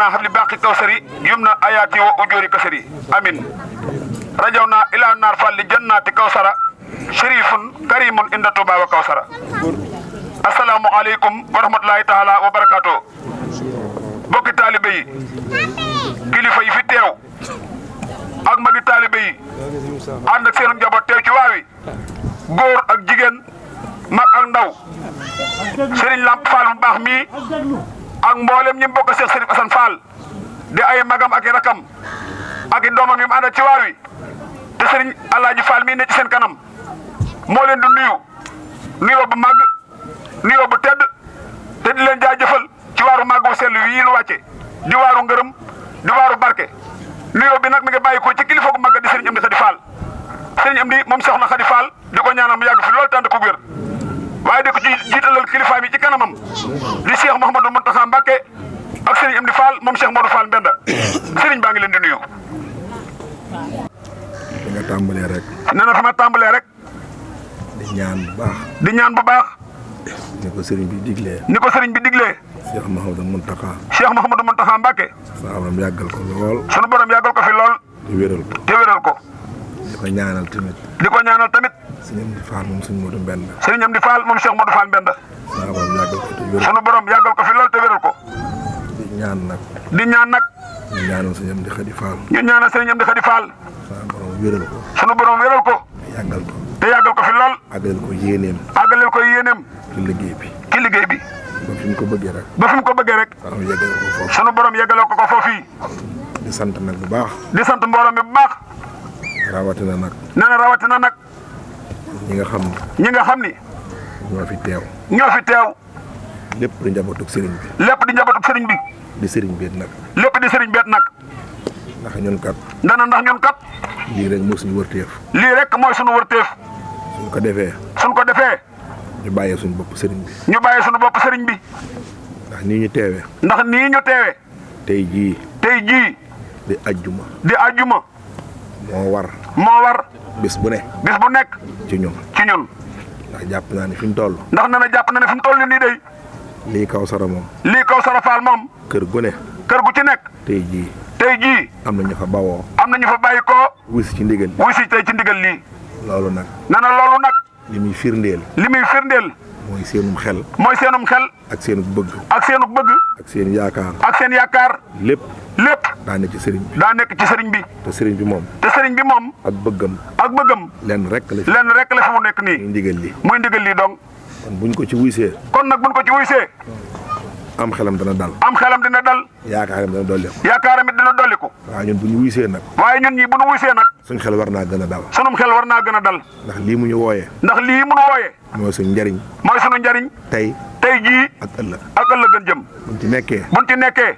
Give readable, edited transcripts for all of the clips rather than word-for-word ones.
ربنا هب لي باقي كوثري يمنى آياتي وأجوري كسري آمين رجونا إلى النار فال لجنات كوثر شريف كريم عند توبا وكوثر السلام عليكم ورحمة الله تعالى وبركاته bokki taalibe yi kilifa yi fi teew ak magi taalibe yi ànd ak seen njaboot teew ci waawi góor ak jigéen mag ak ndaw Serigne Lamp Fall mu baax mii ak mboolem ñi bokk Cheikh Serigne Assane Fall di ay magam ak i rakam ak i doomam yi mu ànd ci waawi te Serigne Alaaji Fall mii ne ci seen kanam moo leen di nuyoo bu màgg nuyoo bu tedd te di leen jaajëfal ci waaru màgg wu sell wii nu wàcce di waaru ngërëm di waaru barke nuyoo bi nag mi ngi bàyyi ko ci kilifa gu màgg di Serigne Amdi Khady Fall Serigne Amdi moom soxna Khady Fall di ko ñaanal mu yàgg fi loolu tànd ko wér waaye di ko ci jiitalal kilifa mi ci kanamam di Cheikh Mouhamadou Mountakha Mbacké ak Serigne Amdi Fall moom Cheikh Modou Fall Mbenda Serigne baa ngi leen di nuyu. fi nga tàmbalee rek. nee na fi ma tàmbalee rek. di ñaan bu baax. di ñaan bu baax. ni ko Serigne bi diglee. ni ko Serigne bi diglee. Cheikh Mouhamadou Mountakha. Cheikh Mouhamadou Mountakha Mbacké. saa borom yàggal ko lool. sunu borom yàggal ko fi lool. te wéral ko. te wéral ko. di ko ñaanal tamit. di ko ñaanal tamit. Serigne Amdi Fall moom Serigne Modou Mbenda. Serigne Amdi Fall moom Cheikh Modou Fall Mbenda. saa borom yàggal ko te wéral ko. sunu borom yàggal ko fi lool te wéral ko. di ñaan nag. di ñaan nag. ñu ñaanal Serigne Amdi Khady Fall. ñu ñaanal Serigne Amdi Khady Fall. saa borom wéral ko. sunu borom wéral ko. te yàggal ko. te yàggal ko fi lool. àggaleel ko yéeneem. àggaleel ko yéeneem. ci liggéey bi. ci liggéey bi. ba fi mu ko bëggee rek. ba fi mu ko bëggee rek. saa borom yàggal ko foofu. sunu borom yàggaloo ko foofii. di sant nag bu baax. di sant mbooloo mi bu baax. rawatina nag. nee na rawatina nag. ñi nga xam ne. ñi nga xam ni. ñoo fi teew. ñoo fi teew. lépp di njabootug Serigne bi. lépp di njabootug Serigne bi. di Serigne bi nag. lépp di Serigne beet nag. ndax ñun kat. dana ndax ñun kat. lii rek moo suñu wërteef. lii rek mooy sunu wërteef. suñ ko defee. suñ ko defee. ñu bàyyee suñu bopp Serigne bi. ñu bàyyee sunu bopp Serigne bi. ndax nii ñu teewee. ndax nii ñu teewee. tey jii. tey jii. di ajjuma. di ajjuma. moo war. moo war. bis bu ne. bis bu nekk. ci ñun. ci ñun. ndax jàpp naa ne fi mu toll. ndax nee na jàpp na ne fi mu toll nii day. lii Kawsara moom. lii Kawsara Fall moom. kër gu ne. kër gu ci nekk. tey jii. tey jii. am na ñu fa bawoo. am na ñu fa bàyyi ko. wis ci ndigal. wuy si tey ci ndigal lii. loolu nag. nee na loolu nag. li muy firndeel. li muy firndeel. mooy seenum xel. mooy seenum xel. ak seenu bëgg. ak seenu bëgg. ak seen yaakaar. ak seen yaakaar. lépp. lépp. daa ne ci Serigne bi. daa nekk ci Serigne bi. te Serigne bi moom. te Serigne bi moom. ak bëggam. ak bëggam. lenn rek la fi. lenn rek la fi mu nekk muy nii. ndigal li. muy ndigal lii dong. kon buñ ko ci wuysee. kon nag buñ ko ci wuysee. am xelam dana dal. am xelam dina dal. yaakaaram dana dolli ko. yaakaaram it dina dolliku. waaye ñun bu ñu wuysee nag. waaye ñun ñi bu nu wuysee nag. suñ xel war naa gën a dal. sunum xel war naa gën a dal. ndax lii mu ñu wooyee. ndax lii mu nu wooyee. mooy suñ njariñ. mooy sunu njariñ. tey. tey jii. ak ëllëg. ak ëllëg gën jëm. buñ ci nekkee. buñ ci nekkee.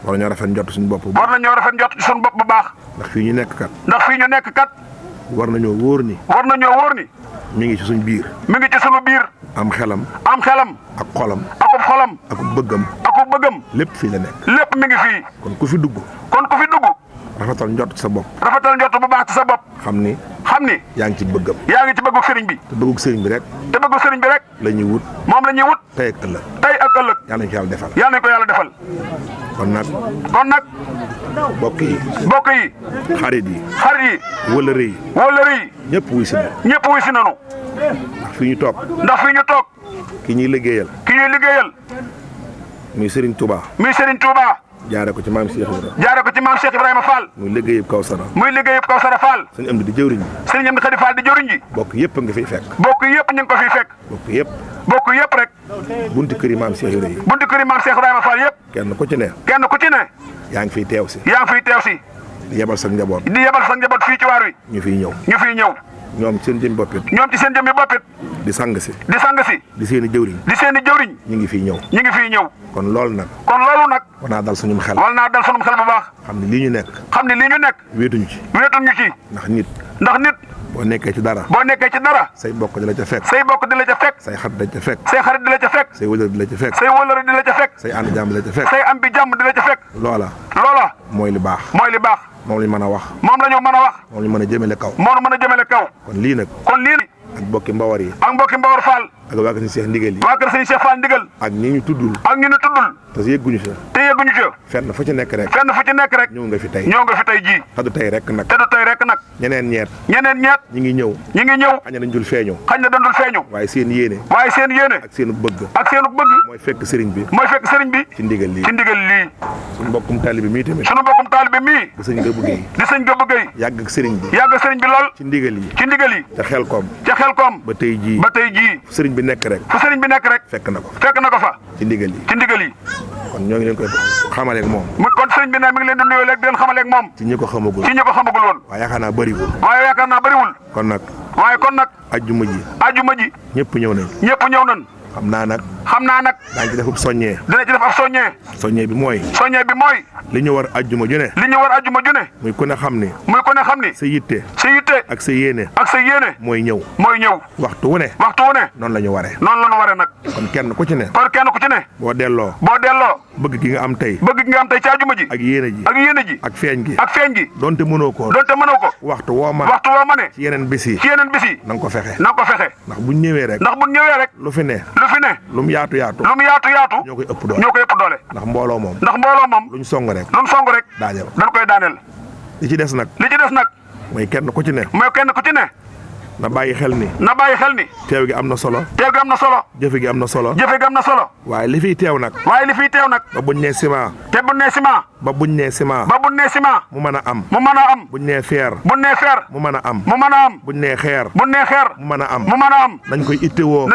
war nañoo rafet njott suñu bopp. war nañoo rafet njot ci sunu bopp bu baax. ndax fii ñu nekk kat. ndax fii ñu nekk kat. war nañoo wóor ni. war nañoo wóor ni. mi ngi ci suñ biir. mi ngi ci sunu biir. am xelam. am xelam. ak xolam. akub xolam. ak bëggam. akub bëggam. lépp fii la nekk. lépp mi ngi fii. kon ku fi dugg. kon ku fi dugg. rafetal njott ci sa bopp. rafetal njot bu baax ci sa bopp. xam ni. xam ni. yaa ngi ci bëggam. yaa ngi ci bëggu sëriñ bi. te bëggug sëriñ bi rek. te bëggu sëriñ bi rek. la ñuy wut. moom la ñuy wut. tey ak ëllëg. tey ak ëllëg. yàlla nañu ko yàlla defal. yàlla nañ ko yàlla defal. kon nag. kon nag. mbokk yi. mbokk yi. xarit yi. xarit yi. wëllëre yi. wóllëre yi. ñëpp wuy si na. ñëpp wuy si nanu. ndax fii ñu toog. ndax fii ñu toog. ki ñuy liggéeyal. ki ñuy liggéeyal. muy Serigne Touba. muy Serigne Touba. jaare ko ci maam Cheikh Ibrahima. jaare ko ci maam Cheikh Ibrahima Fall. muy liggéeyub Kawsara. muy liggéeyub Kawsara Fall. suñu am di jëwriñ. Serigne Amdi Khady Fall di jëriñ ji. bokk yëpp a nga fiy fekk. bokk yëpp ñu ngi ko fiy fekk. bokk yëpp. bokk yëpp rek. bunti kër yi maam Cheikh Ibrahima yi. bunti kër yi maam Cheikh Ibrahima Fall yëpp. kenn ku ci ne. kenn ku ci ne. yaa ngi fiy teew si. yaa ngi fiy teew si. di yebal sa njaboot. di yebal sa njaboot fii ci waar wi. ñu fiy ñëw. ñu fiy ñëw. ñoom seen jëm boppit. ñoom ci seen jëmmi boppit. di sang si. di sang si. di seen i jëwriñ. di seen i jëwriñ. ñu ngi fiy ñëw. ñu ngi fiy ñëw. kon loolu nag. kon loolu nag. war naa dal suñum xel. wal naa dal sunum xel bu baax. xam ne lii ñu nekk. xam ne lii ñu nekk. wéetuñu ci. wéetuñu ci. ndax nit. ndax nit. boo nekkee ci dara. boo nekkee ci dara. say bokk di la ca fekk. say bokk di la ca fekk. say xarit di la ca fekk. say xarit di la ca fekk. say wëllëre di la ca fekk. say wóllëre di la ca fekk. say ànd jàmm di la ca fekk. say am bi jàmm di la ca fekk. loola. loola. mooy li baax. mooy li baax. moom lañ mën a wax. moom la ñu mën a wax. moom lañ mën a jëmale kaw. moo nu mën a jëmale kaw. kon lii nag. kon lii. ak bokki mbawar yi. ak mbokki Mbawar Fall. ak waa kër Seex Ndigal yi. waa kër sëñ Cheikh Fall ndigal. ak ñi ñu tuddul. ak ñu ne tuddul. te yëgguñu si. te yëgguñu yàgguñu ca fenn fu ci nekk rek fenn fu ci nekk rek ñëw nga fi tey ñëw nga fi tey jii te du tey rek nag te du tey rek nag ñeneen ñeet ñi ngi ñëw xañ na dañ dul feeñu xañ na dandul feeñu waaye seen yéene waaye seen yéene ak seenu bëgg mooy fekk sëriñ bi ci ndigal lii suñu mbokkum taalibe mii tamit di sëñ Gëbu Gueye yàgg ak sëriñ bi lool ci ndigal yi te xel koom ba tey jii fu sëriñ bi nekk rek fekk na ko fa ci ndigal yi kon ñoo ngi leen koy xamaleeg moom kon sëriñ bi ne mi ngi leen di nuyoo léegi di leen xamaleeg moom ci ñi ko xamagul woon waaye yaakaar naa bëriwul kon nag ajjuma ji ñëpp ñëw nañ xam naa nag daañu ci def ab soññee dina ci def ab soññee bi mooy li ñu war ajjuma ju ne muy ku ne xam ni sa yitte ak sa yéene mooy ñëw waxtu wu ne noonu la ñu waree nag kon kenn ku ci ne boo delloo bëgg gi nga am tey ci ajjuma ji ak yéene ji ak feeñ gi donte mënoo ko waxtu woo mane ci yeneen bis yi na nga ko fexe ndax buñ ñëwee rek lu fi ne lu mu yaatu ñoo koy ëpp doole ndax mbooloo moom luñ song rek dañ koy daaneel li ci des nag mooy kenn ku ci ne na bàyyi xel ni teew gi am na solo jëfe gi am na solo waaye li fiy teew nag ba buñ nee ciment ba buñ nee ciment mu mën a am buñ nee fer mu mën a am buñ nee xeer mu mën a am nañ koy ittewoo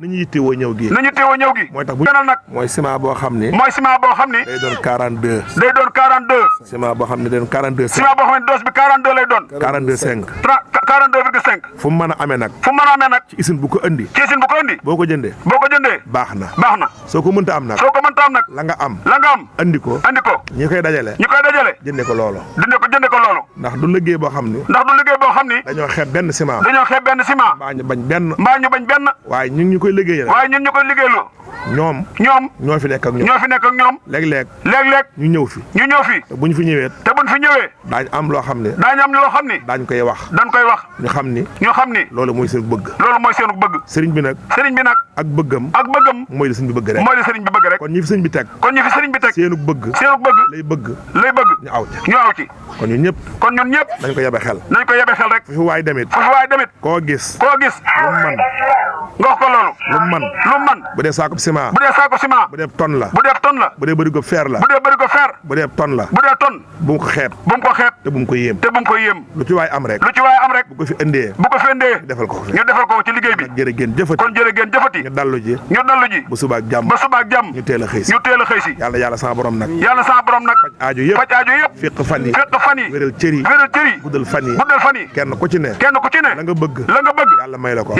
nañu yittewoo ñëw gi mooy tax mooy ciment boo xam ni day doon 42 ciment boo xam ne day doon 42 dose bi 42 lay doon 42,5 fu mu mën a amee nag ci usine bu ko andi boo ko jëndee baax na soo ko mënta am nag la nga am andi ko ñi koy dajale jëndee ko loolu ndax du liggéey boo xam ni dañoo xeeb benn ciment mbaa ñu bañ benn waaye ñun ñu koy liggéeyal ñoom ñoo fi nekk ak ñoom léeg-léeg ñu ñëw fi te buñ fi ñëwee daañ am loo xam ne daañ koy wax ñu xam ni loolu mooy seen bëgg sëriñ bi nag ak bëggam mooy li sëriñ bi bëgg rek kon ñi fi sëriñ bi teg seenu bëgg lay bëgg ñu aw ci kon ñun ñëpp nañ ko yebe xel rek fu fi waay demit koo gis lu man nga wax ko loolu lu man bu dee saako ciment bu dee tonne la bu dee bërigo fer la bu dee tonne la bu mu ko xeeb te bu mu ko yéem lu ci waay am rek bu ko fi indee ñu defal ko ci liggéey bi jërë ngeen jëfati ñu dallu ji bu suba ak jàmm ñu teel a xëy si yàlla sama borom nag faj aajo yëpp féq fan yi wéral cër yi guddal fan yi kenn ku ci ne la nga bëgg yàlla may la ko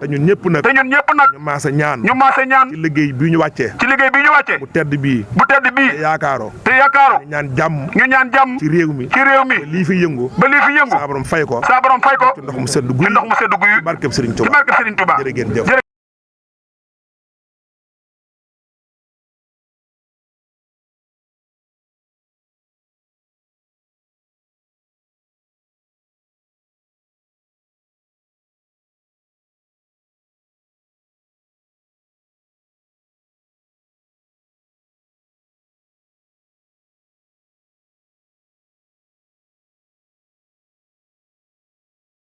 te ñun ñëpp nag ñu maase ñaan ci liggéey bii ñu wàccee bu tedd bii te yaakaaro ñu ñaan jàmm ci réew mi ba lii fi yëngu saa borom fay ko ci ndox mu sedd guy barkeb Sëriñ Tuubaa jërë ngeen jëf